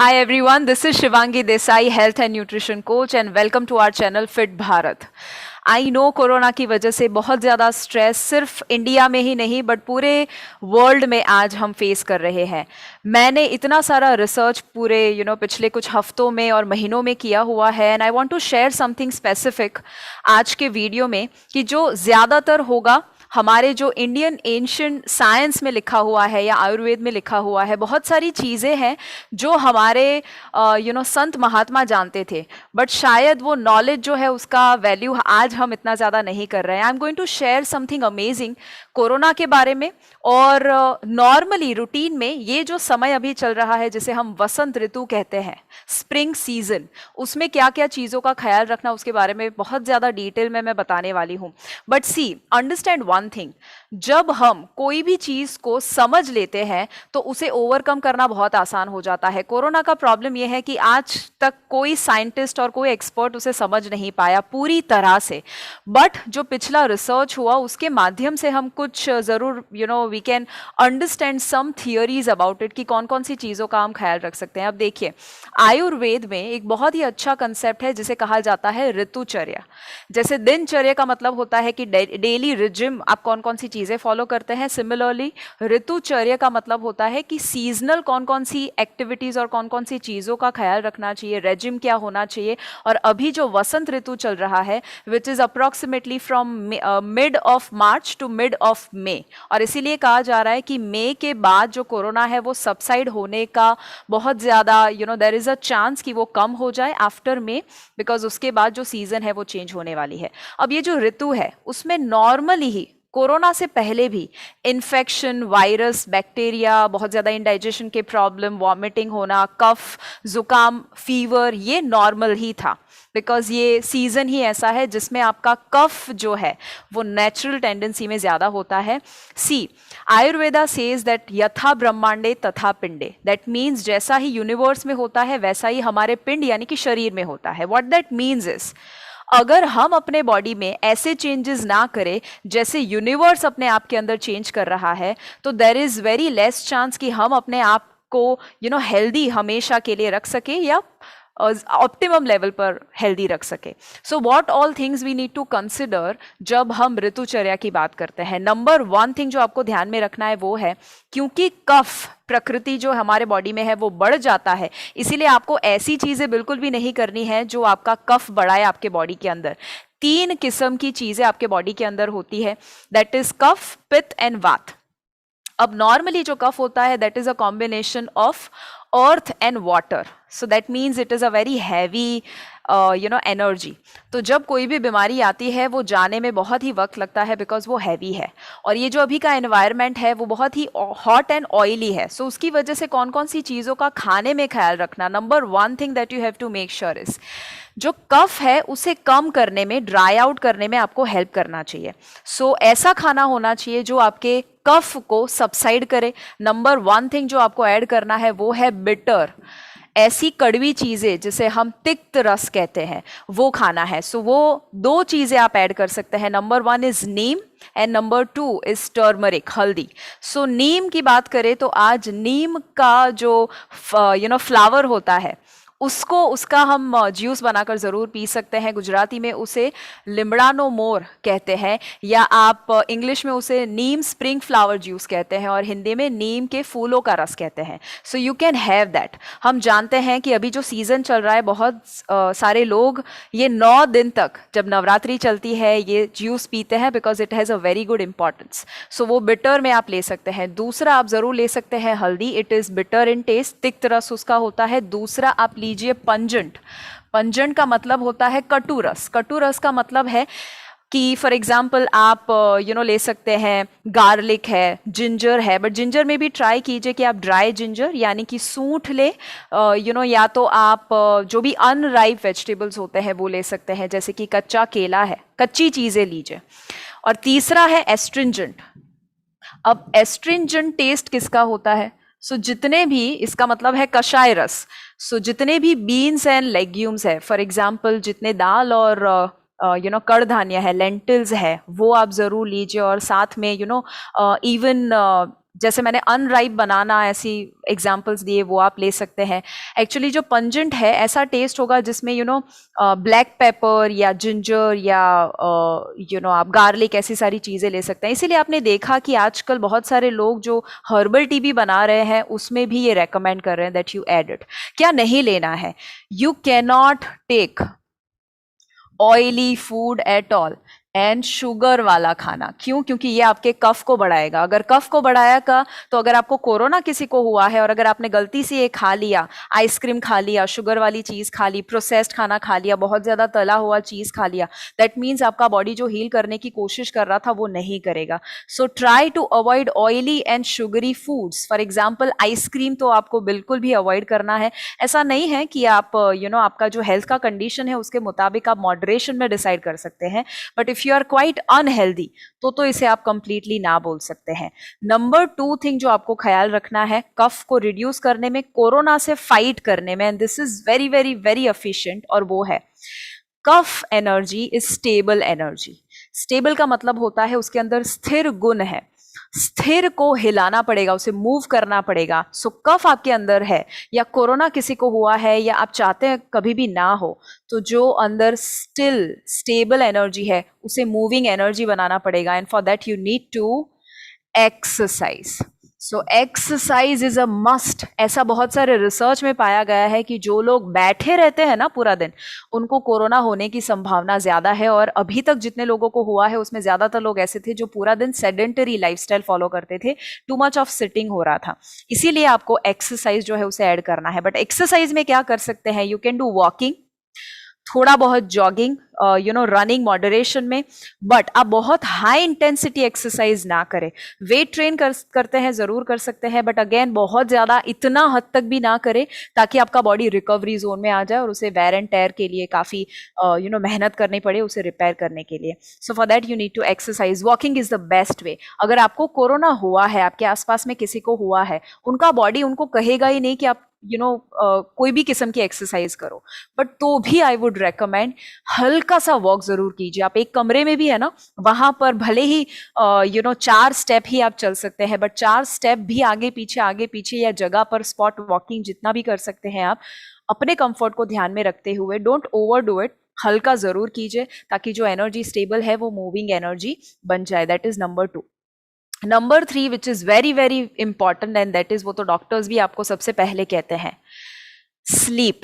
Hi everyone, this is Shivangi Desai, health and nutrition coach and welcome to our channel Fit Bharat. I know corona की वजह से बहुत ज़्यादा stress सिर्फ India में ही नहीं बट पूरे वर्ल्ड में आज हम फेस कर रहे हैं। मैंने इतना सारा रिसर्च पूरे पिछले कुछ हफ्तों में और महीनों में किया हुआ है and I want to share something specific आज के वीडियो में कि जो ज़्यादातर होगा हमारे जो इंडियन एंशिएंट साइंस में लिखा हुआ है या आयुर्वेद में लिखा हुआ है। बहुत सारी चीज़ें हैं जो हमारे संत महात्मा जानते थे बट शायद वो नॉलेज जो है उसका वैल्यू आज हम इतना ज़्यादा नहीं कर रहे हैं। I am going to share something amazing corona के बारे में और नॉर्मली रूटीन में ये जो समय अभी चल रहा है जिसे हम वसंत ऋतु कहते हैं, स्प्रिंग सीजन, उसमें क्या क्या चीज़ों का ख्याल रखना उसके बारे में बहुत ज़्यादा डिटेल में मैं बताने वाली हूँ। But see understand one thing, जब हम कोई भी चीज़ को समझ लेते हैं तो उसे ओवरकम करना बहुत आसान हो जाता है। कोरोना का प्रॉब्लम यह है कि आज तक कोई साइंटिस्ट और कोई एक्सपर्ट उसे समझ नहीं पाया पूरी तरह से, बट जो पिछला रिसर्च हुआ उसके माध्यम से हम कुछ ज़रूर we can understand some theories about it कि कौन कौन सी चीज़ों का हम ख्याल रख सकते हैं। अब देखिए, आयुर्वेद में एक बहुत ही अच्छा कंसेप्ट है जिसे कहा जाता है ऋतुचर्या। जैसे दिनचर्या का मतलब होता है कि डेली रिजिम आप कौन कौन सी चीज़ें फॉलो करते हैं, सिमिलरली ऋतुचर्या का मतलब होता है कि सीजनल कौन कौन सी एक्टिविटीज़ और कौन कौन सी चीज़ों का ख्याल रखना चाहिए, रेजिम क्या होना चाहिए। और अभी जो वसंत ऋतु चल रहा है which is approximately from mid of March two mid of May, और इसीलिए कहा जा रहा है कि मई के बाद जो कोरोना है वो सबसाइड होने का बहुत ज़्यादा देयर इज़ अ चांस कि वो कम हो जाए आफ्टर मे, बिकॉज उसके बाद जो सीज़न है वो चेंज होने वाली है। अब ये जो ऋतु है उसमें नॉर्मली ही कोरोना से पहले भी इन्फेक्शन, वायरस, बैक्टीरिया, बहुत ज़्यादा इंडाइजेशन के प्रॉब्लम, वॉमिटिंग होना, कफ, जुकाम, फीवर, ये नॉर्मल ही था बिकॉज ये सीज़न ही ऐसा है जिसमें आपका कफ जो है वो नेचुरल टेंडेंसी में ज़्यादा होता है। सी आयुर्वेदा सेज दैट यथा ब्रह्मांडे तथा पिंडे, दैट मीन्स जैसा ही यूनिवर्स में होता है वैसा ही हमारे पिंड यानी कि शरीर में होता है। व्हाट दैट मीन्स इज, अगर हम अपने बॉडी में ऐसे चेंजेस ना करें जैसे यूनिवर्स अपने आप के अंदर चेंज कर रहा है तो there is very less chance कि हम अपने आप को हेल्दी हमेशा के लिए रख सके या ऑप्टिमम लेवल पर हेल्दी रख सके। So what all things we need to consider जब हम ऋतुचर्या की बात करते हैं। नंबर वन थिंग जो आपको ध्यान में रखना है वो है, क्योंकि कफ प्रकृति जो हमारे बॉडी में है वो बढ़ जाता है, इसीलिए आपको ऐसी चीज़ें बिल्कुल भी नहीं करनी है जो आपका कफ बढ़ाए आपके बॉडी के अंदर। 3 किस्म की चीज़ें आपके बॉडी के अंदर होती है, दैट इज कफ, पित्त एंड वात। अब नॉर्मली जो कफ होता है that is a combination of earth and water, so that means it is a very heavy energy. तो जब कोई भी बीमारी आती है वो जाने में बहुत ही वक्त लगता है बिकॉज वो हैवी है, और ये जो अभी का एनवायरनमेंट है वो बहुत ही हॉट एंड ऑयली है। सो उसकी वजह से कौन कौन सी चीज़ों का खाने में ख्याल रखना, number one thing that you have to make sure is, जो कफ है उसे कम करने में, ड्राई आउट करने में आपको हेल्प करना चाहिए। सो ऐसा खाना होना चाहिए जो आपके कफ को सबसाइड करे। नंबर वन थिंग जो आपको ऐड करना है वो है बिटर, ऐसी कड़वी चीज़ें जिसे हम तिक्त रस कहते हैं वो खाना है। सो वो 2 चीज़ें आप ऐड कर सकते हैं, number 1 is Neem and number 2 is turmeric, हल्दी। सो नीम की बात करें तो आज नीम का जो फ्लावर होता है उसको, उसका हम जूस बनाकर ज़रूर पी सकते हैं। गुजराती में उसे लिमड़ानो मोर कहते हैं, या आप इंग्लिश में उसे नीम स्प्रिंग फ्लावर जूस कहते हैं, और हिंदी में नीम के फूलों का रस कहते हैं। So you can have that. हम जानते हैं कि अभी जो सीज़न चल रहा है बहुत सारे लोग ये 9 दिन तक, जब नवरात्रि चलती है, ये जूस पीते हैं because it has a very good importance. So वो बिटर में आप ले सकते हैं। दूसरा आप ज़रूर ले सकते हैं हल्दी, it is bitter in taste, तिक्त रस उसका होता है। दूसरा आप लीजिए पंजेंट। पंजेंट का मतलब होता है कटु रस। कटु रस का मतलब है कि फॉर एग्जाम्पल आप ले सकते हैं गार्लिक है, जिंजर है, बट जिंजर में भी ट्राई कीजिए कि आप ड्राई जिंजर यानी कि सूंठ ले, या तो आप जो भी अनराइप वेजिटेबल्स होते हैं वो ले सकते हैं, जैसे कि कच्चा केला है, कच्ची चीज़ें लीजिए। और तीसरा है एस्ट्रिंजेंट। अब एस्ट्रिंजेंट टेस्ट किसका होता है? सो जितने भी, इसका मतलब है कषाय रस, सो जितने भी बीन्स एंड लेग्यूम्स है, फॉर एग्जाम्पल जितने दाल और कड़ धान्य है, लेंटिल्स है, वो आप ज़रूर लीजिए। और साथ में इवन जैसे मैंने अनराइप बनाना ऐसी एग्जांपल्स दिए, वो आप ले सकते हैं। एक्चुअली जो पंजेंट है ऐसा टेस्ट होगा जिसमें ब्लैक पेपर या जिंजर या आप गार्लिक, ऐसी सारी चीज़ें ले सकते हैं। इसीलिए आपने देखा कि आजकल बहुत सारे लोग जो हर्बल टी भी बना रहे हैं उसमें भी ये रेकमेंड कर रहे हैं दैट यू एड इट। क्या नहीं लेना है? You can not take oily food at all and sugar वाला खाना। क्यों? क्योंकि ये आपके कफ को बढ़ाएगा। अगर कफ को बढ़ाएगा तो अगर आपको कोरोना किसी को हुआ है और अगर आपने गलती से ये खा लिया, आइसक्रीम खा लिया, शुगर वाली चीज खा ली, प्रोसेस्ड खाना खा लिया, बहुत ज्यादा तला हुआ चीज खा लिया, दैट मीन्स आपका बॉडी जो हील करने की कोशिश कर रहा था वो नहीं करेगा। So try to avoid oily and sugary foods. For example ice cream तो आपको बिल्कुल भी अवॉइड करना है। ऐसा नहीं है कि आप आपका जो हेल्थ का कंडीशन है उसके मुताबिक आप मॉडरेशन में डिसाइड कर सकते हैं, but if you are quite unhealthy तो इसे आप कंप्लीटली ना बोल सकते हैं। नंबर 2 थिंग जो आपको ख्याल रखना है कफ को रिड्यूस करने में, कोरोना से फाइट करने में, and this is very very very efficient, और वो है kapha energy is stable energy. Stable का मतलब होता है उसके अंदर स्थिर गुण है। स्थिर को हिलाना पड़ेगा, उसे मूव करना पड़ेगा। सो कफ आपके अंदर है या कोरोना किसी को हुआ है या आप चाहते हैं कभी भी ना हो, तो जो अंदर स्टिल स्टेबल एनर्जी है उसे मूविंग एनर्जी बनाना पड़ेगा, and for that you need to exercise. So exercise is a must. ऐसा बहुत सारे रिसर्च में पाया गया है कि जो लोग बैठे रहते हैं ना पूरा दिन, उनको कोरोना होने की संभावना ज्यादा है। और अभी तक जितने लोगों को हुआ है उसमें ज्यादातर लोग ऐसे थे जो पूरा दिन सेडेंटरी लाइफस्टाइल फॉलो करते थे, टू मच ऑफ सिटिंग हो रहा था। इसीलिए आपको एक्सरसाइज जो है उसे ऐड करना है। बट एक्सरसाइज में क्या कर सकते हैं? यू कैन डू वॉकिंग, थोड़ा बहुत जॉगिंग, रनिंग मॉडरेशन में, बट आप बहुत हाई इंटेंसिटी एक्सरसाइज ना करें। वेट ट्रेन करते हैं जरूर कर सकते हैं, बट अगेन बहुत ज्यादा इतना हद तक भी ना करें ताकि आपका बॉडी रिकवरी जोन में आ जाए और उसे वेयर एंड टेयर के लिए काफी मेहनत करनी पड़े उसे रिपेयर करने के लिए। So for that you need to exercise. Walking is the best way. अगर आपको कोरोना हुआ है, आपके आसपास में किसी को हुआ है, उनका बॉडी उनको कहेगा ही नहीं कि आप कोई भी किस्म की एक्सरसाइज करो, बट तो भी आई वुड रेकमेंड हल्का सा वॉक जरूर कीजिए। आप एक कमरे में भी है ना, वहां पर भले ही 4 स्टेप ही आप चल सकते हैं, बट 4 स्टेप भी आगे पीछे या जगह पर स्पॉट वॉकिंग जितना भी कर सकते हैं आप, अपने कंफर्ट को ध्यान में रखते हुए, डोंट ओवर डू इट, हल्का जरूर कीजिए ताकि जो एनर्जी स्टेबल है वो मूविंग एनर्जी बन जाए। That is number 2। Number 3 which is very very important, and that is, वो तो डॉक्टर्स भी आपको सबसे पहले कहते हैं, स्लीप।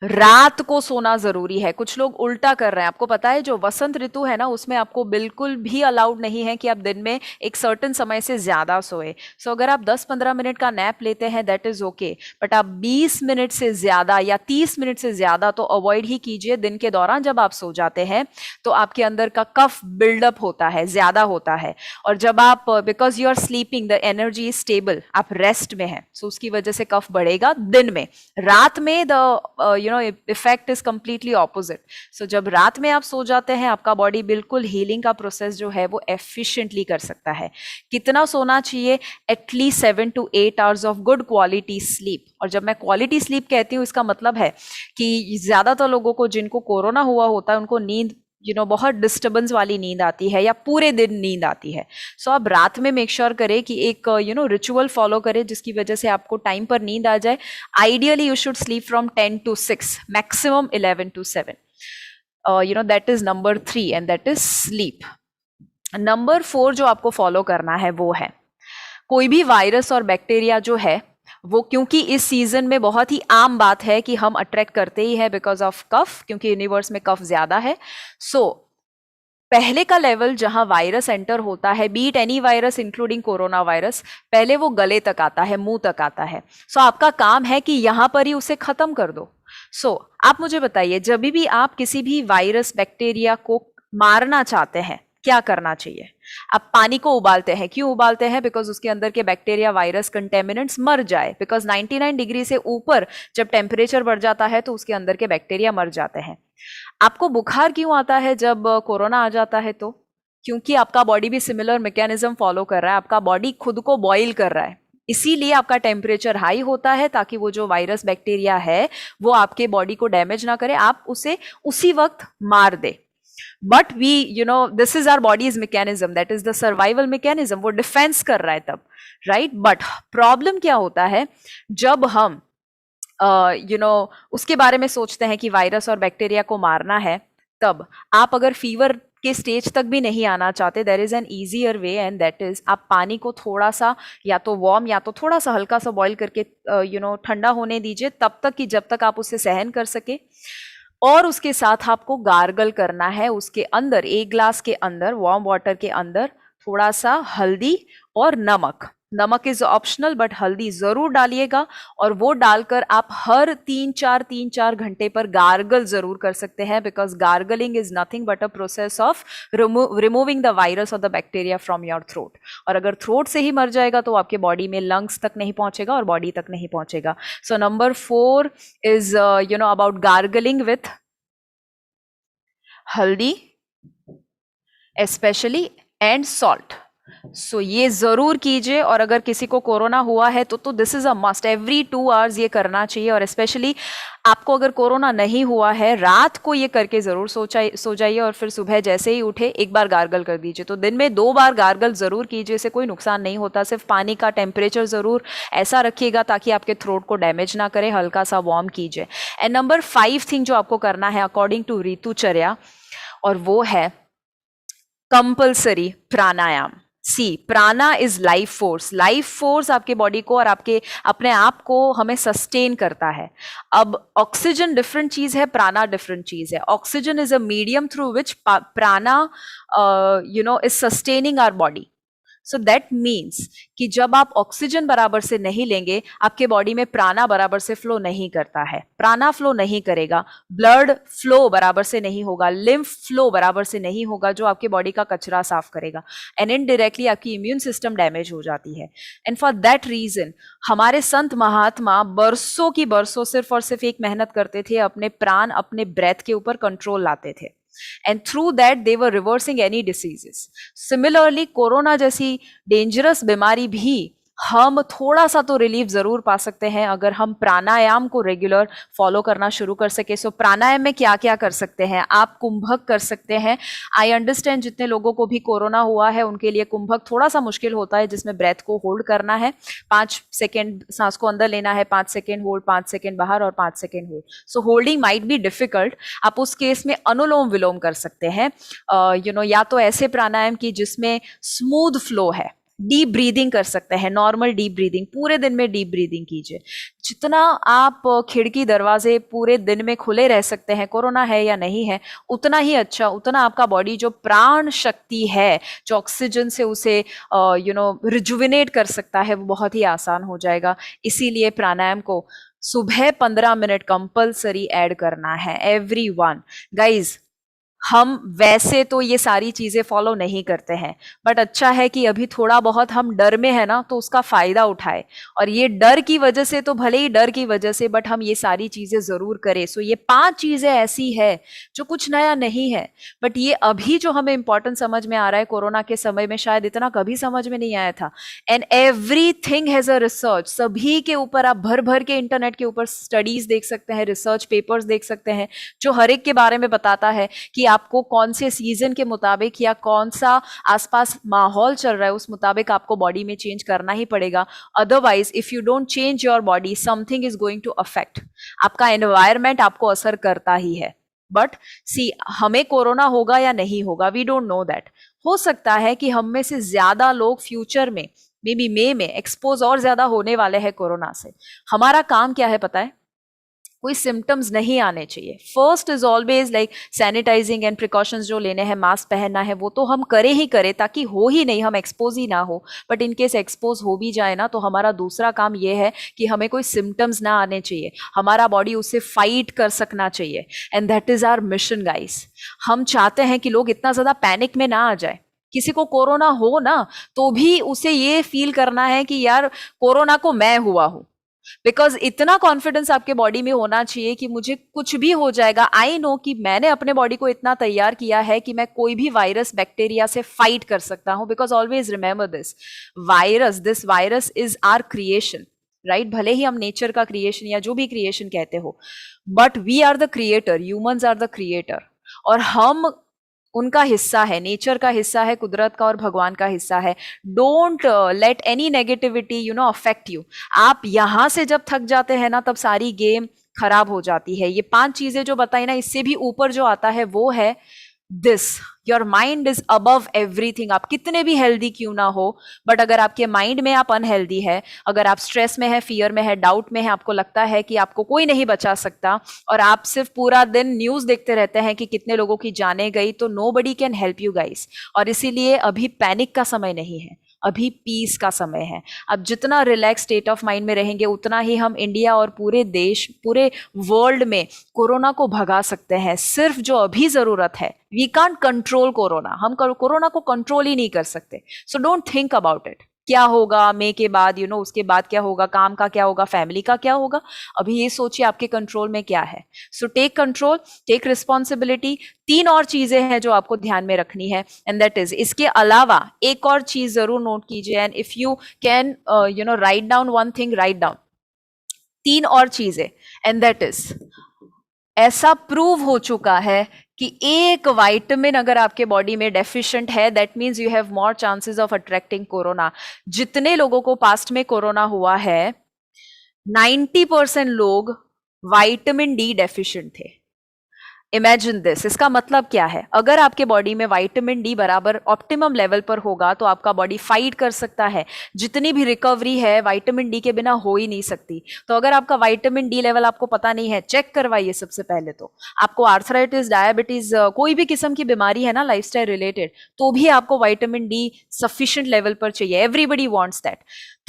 रात को सोना जरूरी है। कुछ लोग उल्टा कर रहे हैं। आपको पता है जो वसंत ऋतु है ना उसमें आपको बिल्कुल भी अलाउड नहीं है कि आप दिन में एक सर्टेन समय से ज्यादा सोए। सो अगर आप 10-15 मिनट का नैप लेते हैं दैट इज ओके, बट आप 20 मिनट से ज्यादा या 30 मिनट से ज्यादा तो अवॉइड ही कीजिए। दिन के दौरान जब आप सो जाते हैं तो आपके अंदर का कफ बिल्डअप होता है, ज्यादा होता है, और जब आप, because you are sleeping, the energy is stable, आप रेस्ट में है, सो उसकी वजह से कफ बढ़ेगा दिन में। रात में the effect is completely opposite. So जब रात में आप सो जाते हैं आपका बॉडी बिल्कुल हीलिंग का प्रोसेस जो है वो एफिशिएंटली कर सकता है। कितना सोना चाहिए? At least 7 to 8 hours of good quality sleep. और जब मैं क्वालिटी स्लीप कहती हूँ इसका मतलब है कि ज्यादातर लोगों को जिनको कोरोना हुआ होता है उनको नींद बहुत डिस्टर्बेंस वाली नींद आती है या पूरे दिन नींद आती है। सो आप रात में मेक श्योर करें कि एक रिचुअल फॉलो करें जिसकी वजह से आपको टाइम पर नींद आ जाए। Ideally you should sleep from 10 to 6, maximum 11 to 7। That is number 3 and that is sleep. Number 4 जो आपको फॉलो करना है वो है, कोई भी वायरस और बैक्टीरिया जो है वो, क्योंकि इस सीजन में बहुत ही आम बात है कि हम अट्रैक्ट करते ही है बिकॉज ऑफ कफ, क्योंकि यूनिवर्स में कफ ज्यादा है। सो पहले का लेवल जहां वायरस एंटर होता है, beat any virus including corona virus, पहले वो गले तक आता है, मुंह तक आता है। सो आपका काम है कि यहां पर ही उसे खत्म कर दो। सो आप मुझे बताइए, जब भी आप किसी भी वायरस बैक्टीरिया को मारना चाहते हैं क्या करना चाहिए? आप पानी को उबालते हैं। क्यों उबालते हैं? बिकॉज उसके अंदर के बैक्टीरिया, वायरस, कंटेमिनेंट्स मर जाए। बिकॉज 99 डिग्री से ऊपर जब टेम्परेचर बढ़ जाता है तो उसके अंदर के बैक्टीरिया मर जाते हैं। आपको बुखार क्यों आता है जब कोरोना आ जाता है? तो क्योंकि आपका बॉडी भी सिमिलर मैकेनिज्म फॉलो कर रहा है, आपका बॉडी खुद को बॉईल कर रहा है, इसीलिए आपका टेम्परेचर हाई होता है ताकि वो जो वायरस बैक्टीरिया है वो आपके बॉडी को डैमेज ना करे, आप उसे उसी वक्त मार दे। But we this is our body's mechanism, that is the survival mechanism, वो डिफेंस कर रहा है तब, राइट। बट प्रॉब्लम क्या होता है, जब हम उसके बारे में सोचते हैं कि वायरस और बैक्टीरिया को मारना है, तब आप अगर फीवर के स्टेज तक भी नहीं आना चाहते, there is an easier way, and that is आप पानी को थोड़ा सा या तो वार्म या तो थोड़ा सा हल्का सा बॉईल करके ठंडा होने दीजिए, तब तक कि जब तक आप उसे सहन कर सके। और उसके साथ आपको गार्गल करना है, उसके अंदर एक ग्लास के अंदर वार्म वाटर के अंदर थोड़ा सा हल्दी और नमक, नमक इज ऑप्शनल बट हल्दी जरूर डालिएगा, और वो डालकर आप हर 3-4 घंटे पर गार्गल जरूर कर सकते हैं, because gargling is nothing but a process of removing the virus और the bacteria from your throat. और अगर थ्रोट से ही मर जाएगा तो आपके बॉडी में लंग्स तक नहीं पहुंचेगा और बॉडी तक नहीं पहुंचेगा। So number 4 is about gargling with हल्दी स्पेशली एंड सॉल्ट। सो ये जरूर कीजिए, और अगर किसी को कोरोना हुआ है तो this is a must, every 2 hours ये करना चाहिए। और स्पेशली आपको अगर कोरोना नहीं हुआ है, रात को ये करके जरूर सो जाइए, और फिर सुबह जैसे ही उठे एक बार गार्गल कर दीजिए। तो दिन में 2 बार गार्गल जरूर कीजिए, इससे कोई नुकसान नहीं होता। सिर्फ पानी का टेम्परेचर जरूर ऐसा रखिएगा ताकि आपके थ्रोट को डैमेज ना करे, हल्का सा वार्म कीजिए। एंड नंबर 5 थिंग जो आपको करना है अकॉर्डिंग टू ऋतुचर्या, और वो है कंपल्सरी प्राणायाम। सी, प्राणा is life force, life force आपके बॉडी को और आपके अपने आप को हमें सस्टेन करता है। अब ऑक्सीजन डिफरेंट चीज है, प्राणा डिफरेंट चीज है। Oxygen is a medium through which prana is sustaining our body. So that means कि जब आप ऑक्सीजन बराबर से नहीं लेंगे, आपके बॉडी में प्राणा बराबर से फ्लो नहीं करता है, प्राणा फ्लो नहीं करेगा, ब्लड फ्लो बराबर से नहीं होगा, लिम्फ फ्लो बराबर से नहीं होगा, जो आपके बॉडी का कचरा साफ करेगा, एंड इनडायरेक्टली आपकी इम्यून सिस्टम डैमेज हो जाती है। एंड फॉर दैट रीजन हमारे संत महात्मा बरसों की बरसों सिर्फ और सिर्फ एक मेहनत करते थे, अपने प्राण अपने ब्रेथ के ऊपर कंट्रोल लाते थे, and through that they were reversing any diseases. Similarly, corona जैसी डेंजरस बीमारी भी हम थोड़ा सा तो रिलीफ जरूर पा सकते हैं अगर हम प्राणायाम को रेगुलर फॉलो करना शुरू कर सके। सो प्राणायाम में क्या क्या कर सकते हैं आप? कुंभक कर सकते हैं। आई अंडरस्टैंड जितने लोगों को भी कोरोना हुआ है उनके लिए कुंभक थोड़ा सा मुश्किल होता है, जिसमें ब्रेथ को होल्ड करना है, 5 सेकेंड सांस को अंदर लेना है, 5 सेकेंड होल्ड, 5 सेकेंड बाहर और 5 second hold. So holding might be difficult. आप उस केस में अनुलोम विलोम कर सकते हैं, या तो ऐसे प्राणायाम की जिसमें स्मूथ फ्लो है, डीप ब्रीदिंग कर सकते हैं, नॉर्मल डीप ब्रीदिंग, पूरे दिन में डीप ब्रीदिंग कीजिए। जितना आप खिड़की दरवाजे पूरे दिन में खुले रह सकते हैं, कोरोना है या नहीं है, उतना ही अच्छा, उतना आपका बॉडी जो प्राण शक्ति है, जो ऑक्सीजन से उसे रिजुविनेट कर सकता है, वो बहुत ही आसान हो जाएगा। इसीलिए प्राणायाम को सुबह 15 मिनट कंपल्सरी ऐड करना है एवरीवन। गाइज, हम वैसे तो ये सारी चीजें फॉलो नहीं करते हैं, बट अच्छा है कि अभी थोड़ा बहुत हम डर में है ना, तो उसका फायदा उठाए। और ये डर की वजह से, तो भले ही डर की वजह से, बट हम ये सारी चीजें जरूर करें। सो ये 5 चीजें ऐसी है जो कुछ नया नहीं है, बट ये अभी जो हमें इंपॉर्टेंट समझ में आ रहा है, कोरोना के समय में शायद इतना कभी समझ में नहीं आया था। And everything has a research, सभी के ऊपर आप भर भर के इंटरनेट के ऊपर स्टडीज देख सकते हैं, रिसर्च पेपर्स देख सकते हैं, जो हर एक के बारे में बताता है कि आपको कौन से सीजन के मुताबिक या कौन सा आसपास माहौल चल रहा है उस मुताबिक आपको बॉडी में चेंज करना ही पड़ेगा। Otherwise if you don't change your body, something is going to affect. आपका एनवायरमेंट आपको असर करता ही है। बट सी, हमें कोरोना होगा या नहीं होगा, वी डोंट नो दैट। हो सकता है कि हम में से ज्यादा लोग फ्यूचर में, मे बी मई में एक्सपोज और ज्यादा होने वाले हैं कोरोना से। हमारा काम क्या है पता है? कोई सिम्टम्स नहीं आने चाहिए। First is always like sanitising and precautions जो लेने हैं, मास्क पहनना है, वो तो हम करें ही करें ताकि हो ही नहीं, हम एक्सपोज ही ना हो। बट इन केस एक्सपोज हो भी जाए ना, तो हमारा दूसरा काम ये है कि हमें कोई सिम्टम्स ना आने चाहिए, हमारा बॉडी उससे फाइट कर सकना चाहिए। And that is our mission guys. हम चाहते हैं कि लोग इतना ज्यादा पैनिक में ना आ जाए। किसी को कोरोना हो ना, तो भी उसे ये फील करना है कि यार कोरोना को मैं हुआ हूं। बिकॉज इतना कॉन्फिडेंस आपके बॉडी में होना चाहिए कि मुझे कुछ भी हो जाएगा, आई नो कि मैंने अपने बॉडी को इतना तैयार किया है कि मैं कोई भी वायरस बैक्टीरिया से फाइट कर सकता हूं। Because always remember this virus is are creation, right? भले ही हम नेचर का क्रिएशन या जो भी क्रिएशन कहते हो, but we are the creator, humans are the creator. और हम उनका हिस्सा है, नेचर का हिस्सा है, कुदरत का और भगवान का हिस्सा है। Don't let any negativity affect you. आप यहां से जब थक जाते हैं ना, तब सारी गेम खराब हो जाती है। ये 5 चीजें जो बताई ना, इससे भी ऊपर जो आता है वो है this: your mind is above everything. आप कितने भी हेल्दी क्यों ना हो, बट अगर आपके माइंड में आप अनहेल्दी है, अगर आप स्ट्रेस में है, फियर में है, डाउट में है, आपको लगता है कि आपको कोई नहीं बचा सकता, और आप सिर्फ पूरा दिन न्यूज देखते रहते हैं कि कितने लोगों की जाने गई, तो nobody can help you guys. और इसीलिए अभी पैनिक का समय नहीं है, अभी पीस का समय है। अब जितना रिलैक्स स्टेट ऑफ माइंड में रहेंगे, उतना ही हम इंडिया और पूरे देश, पूरे वर्ल्ड में कोरोना को भगा सकते हैं। सिर्फ जो अभी जरूरत है, वी कांट कंट्रोल कोरोना, हम कोरोना को कंट्रोल ही नहीं कर सकते। So don't think about it, क्या होगा मई के बाद, उसके बाद क्या होगा, काम का क्या होगा, फैमिली का क्या होगा। अभी ये सोचिए आपके कंट्रोल में क्या है। So take control, take responsibility. 3 और चीजें हैं जो आपको ध्यान में रखनी है, एंड दैट इज, इसके अलावा एक और चीज जरूर नोट कीजिए, and if you can write down one thing, write down 3 और चीजें, एंड दैट इज, ऐसा प्रूव हो चुका है कि एक विटामिन अगर आपके बॉडी में डेफिशिएंट है, that means you have more chances of attracting corona. जितने लोगों को पास्ट में कोरोना हुआ है, 90% लोग विटामिन डी डेफिशिएंट थे। Imagine this. इसका मतलब क्या है? अगर आपके बॉडी में विटामिन डी बराबर ऑप्टिमम लेवल पर होगा, तो आपका बॉडी फाइट कर सकता है। जितनी भी रिकवरी है विटामिन डी के बिना हो ही नहीं सकती। तो अगर आपका विटामिन डी लेवल आपको पता नहीं है, चेक करवाइए सबसे पहले तो। आपको आर्थराइटिस, डायबिटीज, कोई भी किस्म की बीमारी है ना लाइफस्टाइल रिलेटेड, तो भी आपको विटामिन डी सफिशिएंट लेवल पर चाहिए। Everybody wants that.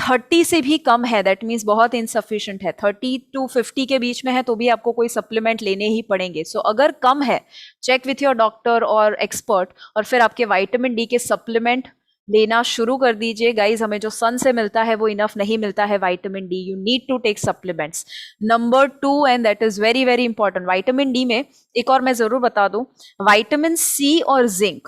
30 से भी कम है, दैट मीन्स बहुत इनसफिशिएंट है। 30 to 50 के बीच में है तो भी आपको कोई सप्लीमेंट लेने ही पड़ेंगे। सो अगर कम है, चेक विथ योर डॉक्टर और एक्सपर्ट, और फिर आपके विटामिन डी के सप्लीमेंट लेना शुरू कर दीजिए। गाइज, हमें जो सन से मिलता है वो इनफ नहीं मिलता है vitamin D, you need to take supplements. Number 2, and that is very very important, vitamin D में एक और मैं जरूर बता दूं, विटामिन सी और जिंक,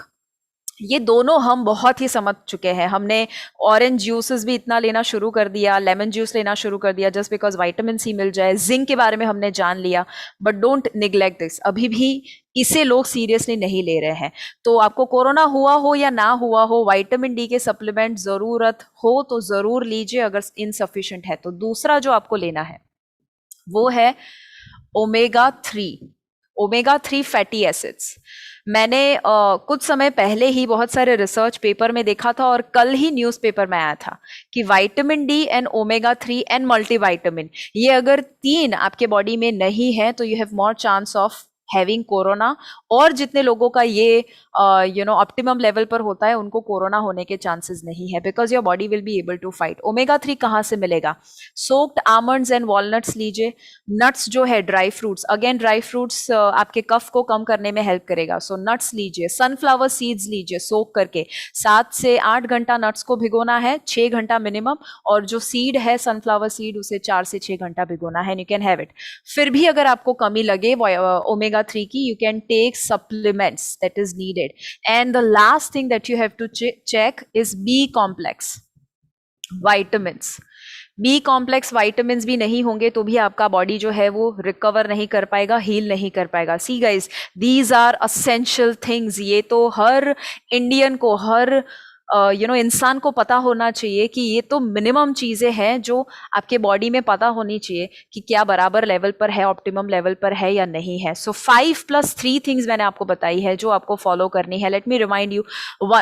ये दोनों हम बहुत ही समझ चुके हैं। हमने ऑरेंज जूसेस भी इतना लेना शुरू कर दिया, लेमन जूस लेना शुरू कर दिया, जस्ट बिकॉज विटामिन सी मिल जाए। जिंक के बारे में हमने जान लिया, बट डोंट निग्लेक्ट दिस। अभी भी इसे लोग सीरियसली नहीं ले रहे हैं। तो आपको कोरोना हुआ हो या ना हुआ हो, विटामिन डी के सप्लीमेंट जरूरत हो तो जरूर लीजिए, अगर इनसफिशिएंट है तो। दूसरा जो आपको लेना है वो है ओमेगा 3, ओमेगा 3 फैटी एसिड्स। मैंने कुछ समय पहले ही बहुत सारे रिसर्च पेपर में देखा था, और कल ही न्यूज़पेपर में आया था कि vitamin D and omega 3 and multivitamin, ये अगर 3 आपके बॉडी में नहीं है तो you have more chance of having corona. और जितने लोगों का ये ऑप्टिमम लेवल पर होता है, उनको कोरोना होने के चांसेस नहीं है, because your body will be able to fight. Omega 3 कहाँ से मिलेगा? सोक्ड आमंड्स एंड वॉलनट्स लीजिए। नट्स जो है, dry fruits, again dry fruits आपके कफ को कम करने में हेल्प करेगा, सो नट्स लीजिए। सनफ्लावर सीड्स लीजिए सोक करके, 7 से 8 घंटा नट्स को भिगोना है, 6 घंटा मिनिमम, और जो सीड है सनफ्लावर सीड, उसे 4 से 6 घंटा भिगोना है, यू कैन हैव इट। फिर भी अगर आपको कमी लगे ओमेगा 3 की, you can take supplements that is needed. And the last thing that you have to check is B complex vitamins. B complex vitamin भी नहीं होंगे तो भी आपका बॉडी जो है वो रिकवर नहीं कर पाएगा, हील नहीं कर पाएगा। See guys, these are essential things. ये तो हर इंडियन को, हर इंसान को पता होना चाहिए कि ये तो मिनिमम चीजें हैं जो आपके बॉडी में पता होनी चाहिए कि क्या बराबर लेवल पर है, ऑप्टिमम लेवल पर है या नहीं है। सो 5+3 थिंग्स मैंने आपको बताई है जो आपको फॉलो करनी है। Let me remind you,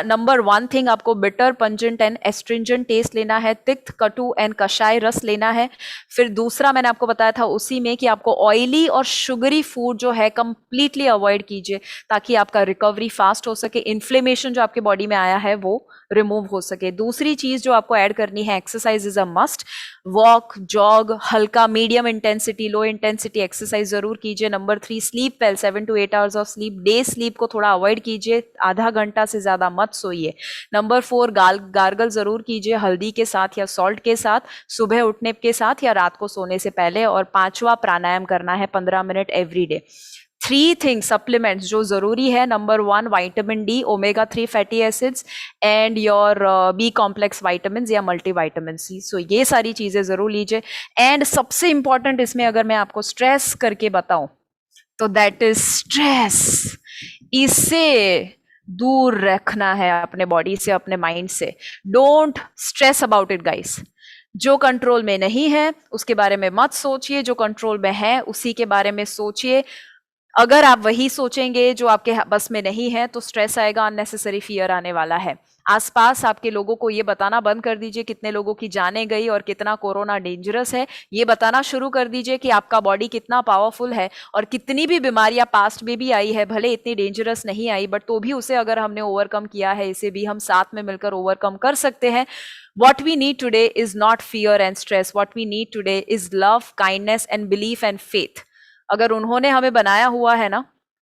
number 1 thing, आपको bitter, pungent and astringent taste लेना है, तिक्त, कटु एंड कषाय रस लेना है। फिर दूसरा मैंने आपको बताया था उसी में कि आपको ऑयली और शुगरी फूड जो है कंप्लीटली अवॉइड कीजिए, ताकि आपका रिकवरी फास्ट हो सके, इन्फ्लेमेशन जो आपके बॉडी में आया है वो रिमूव हो सके। दूसरी चीज जो आपको ऐड करनी है, exercise is a must. Walk, jog, हल्का, medium intensity, low intensity exercise जरूर कीजिए। Number 3, sleep well, 7 to 8 hours of sleep. Day sleep को थोड़ा अवॉइड कीजिए, आधा घंटा से ज्यादा मत सोइए। नंबर 4, गार्गल जरूर कीजिए, हल्दी के साथ या सॉल्ट के साथ, सुबह उठने के साथ या रात को सोने से पहले। और 5वां, प्राणायाम करना है 15 minute every day. 3 things, supplements जो जरूरी है, number 1 vitamin D, omega 3 fatty acids and your B complex vitamin या मल्टीविटामिन सी। सो ये सारी चीजें जरूर लीजिए। एंड सबसे इंपॉर्टेंट इसमें अगर मैं आपको स्ट्रेस करके बताऊं तो दैट इज स्ट्रेस। इससे दूर रखना है अपने बॉडी से, अपने माइंड से। Don't stress about it guys. जो कंट्रोल में नहीं है उसके बारे में मत सोचिए, जो कंट्रोल में है उसी के बारे में सोचिए। अगर आप वही सोचेंगे जो आपके बस में नहीं है तो स्ट्रेस आएगा, अननेसेसरी फियर आने वाला है। आसपास आपके लोगों को ये बताना बंद कर दीजिए कितने लोगों की जानें गई और कितना कोरोना डेंजरस है। ये बताना शुरू कर दीजिए कि आपका बॉडी कितना पावरफुल है और कितनी भी बीमारियां पास्ट में भी आई है, भले इतनी डेंजरस नहीं आई बट तो भी उसे अगर हमने ओवरकम किया है, इसे भी हम साथ में मिलकर ओवरकम कर सकते हैं। What we need today is not fear and stress. What we need today is love, kindness and belief and faith. अगर उन्होंने हमें बनाया हुआ है ना,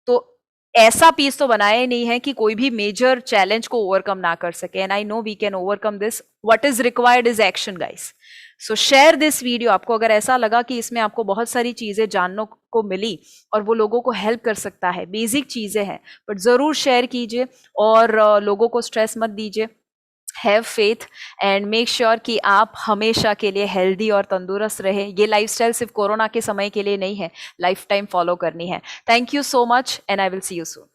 तो ऐसा पीस तो बनाया ही नहीं है कि कोई भी मेजर चैलेंज को ओवरकम ना कर सके। And I know we can overcome this. What is required is action guys. So share this video. आपको अगर ऐसा लगा कि इसमें आपको बहुत सारी चीजें जानने को मिली और वो लोगों को हेल्प कर सकता है, बेसिक चीजें हैं, बट जरूर शेयर कीजिए और लोगों को स्ट्रेस मत दीजिए। Have faith and make sure कि आप हमेशा के लिए हेल्दी और तंदुरुस्त रहे। ये लाइफस्टाइल सिर्फ कोरोना के समय के लिए नहीं है, लाइफ टाइम फॉलो करनी है। Thank you so much and I will see you soon.